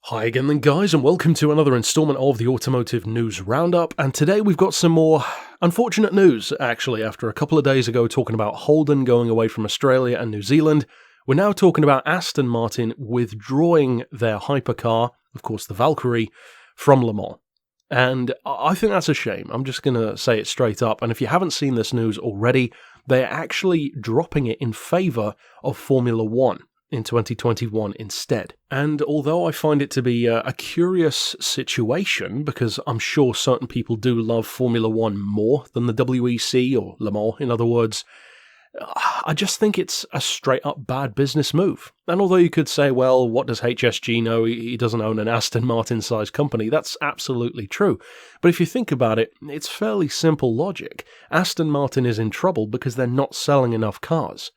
Hi again then guys, and welcome to another installment of the Automotive News Roundup, and today we've got some more unfortunate news, actually. After a couple of days ago talking about Holden going away from Australia and New Zealand, we're now talking about Aston Martin withdrawing their hypercar, of course the Valkyrie, from Le Mans. And I think that's a shame. I'm just going to say it straight up, and if you haven't seen this news already, they're actually dropping it in favour of Formula 1. In 2021 instead. And although I find it to be a curious situation, because I'm sure certain people do love Formula 1 more than the WEC, or Le Mans in other words, I just think it's a straight up bad business move. And although you could say, well, what does HSG know? He doesn't own an Aston Martin sized company. That's absolutely true. But if you think about it, it's fairly simple logic. Aston Martin is in trouble because they're not selling enough cars.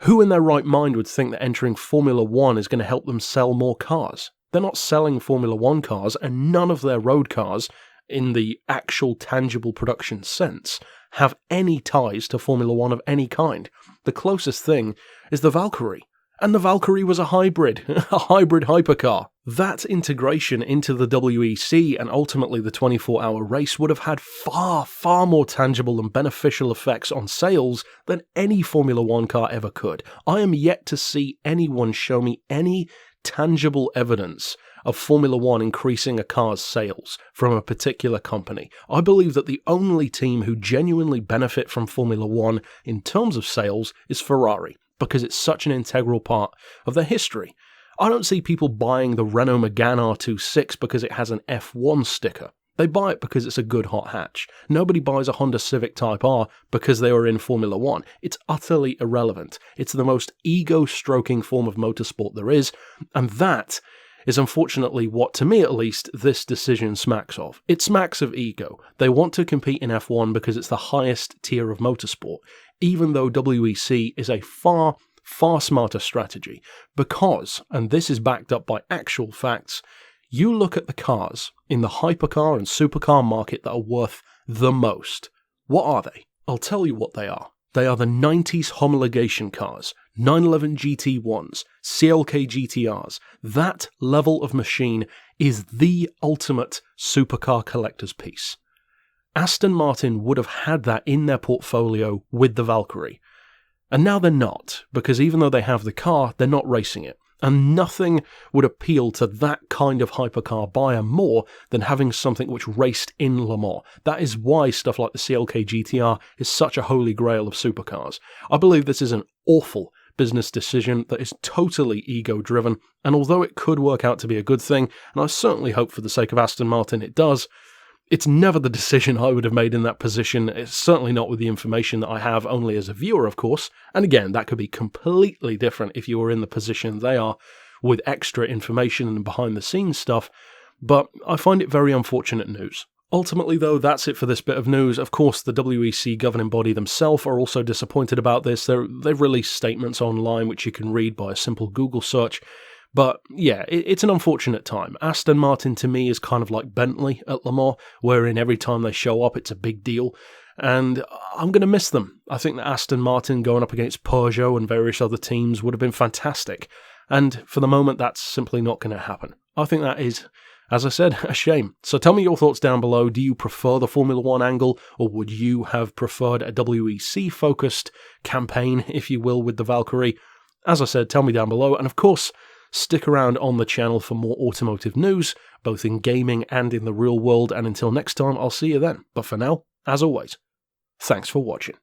Who in their right mind would think that entering Formula 1 is going to help them sell more cars? They're not selling Formula 1 cars, and none of their road cars, in the actual tangible production sense, have any ties to Formula 1 of any kind. The closest thing is the Valkyrie. And the Valkyrie was a hybrid hypercar. That integration into the WEC and ultimately the 24-hour race would have had far, far more tangible and beneficial effects on sales than any Formula 1 car ever could. I am yet to see anyone show me any tangible evidence of Formula 1 increasing a car's sales from a particular company. I believe that the only team who genuinely benefit from Formula 1 in terms of sales is Ferrari, because it's such an integral part of their history. I don't see people buying the Renault Megane R26 because it has an F1 sticker. They buy it because it's a good hot hatch. Nobody buys a Honda Civic Type R because they were in Formula 1. It's utterly irrelevant. It's the most ego-stroking form of motorsport there is, and that is unfortunately what, to me at least, this decision smacks of. It smacks of ego. They want to compete in F1 because it's the highest tier of motorsport, even though WEC is a far, far smarter strategy. Because, and this is backed up by actual facts, you look at the cars in the hypercar and supercar market that are worth the most. What are they? I'll tell you what they are. They are the 90s homologation cars, 911 GT1s, CLK GTRs. That level of machine is the ultimate supercar collector's piece. Aston Martin would have had that in their portfolio with the Valkyrie. And now they're not, because even though they have the car, they're not racing it. And nothing would appeal to that kind of hypercar buyer more than having something which raced in Le Mans. That is why stuff like the CLK GTR is such a holy grail of supercars. I believe this is an awful business decision that is totally ego-driven, and although it could work out to be a good thing, and I certainly hope for the sake of Aston Martin it does, it's never the decision I would have made in that position. It's certainly not with the information that I have, only as a viewer, of course. And again, that could be completely different if you were in the position they are, with extra information and behind-the-scenes stuff. But I find it very unfortunate news. Ultimately, though, that's it for this bit of news. Of course, the WEC governing body themselves are also disappointed about this. They've released statements online which you can read by a simple Google search. But yeah, it's an unfortunate time. Aston Martin to me is kind of like Bentley at Le Mans, wherein every time they show up it's a big deal. And I'm going to miss them. I think that Aston Martin going up against Peugeot and various other teams would have been fantastic. And for the moment, that's simply not going to happen. I think that is, as I said, a shame. So tell me your thoughts down below. Do you prefer the Formula 1 angle, or would you have preferred a WEC-focused campaign, if you will, with the Valkyrie? As I said, tell me down below. And of course, stick around on the channel for more automotive news, both in gaming and in the real world. And until next time, I'll see you then. But for now, as always, thanks for watching.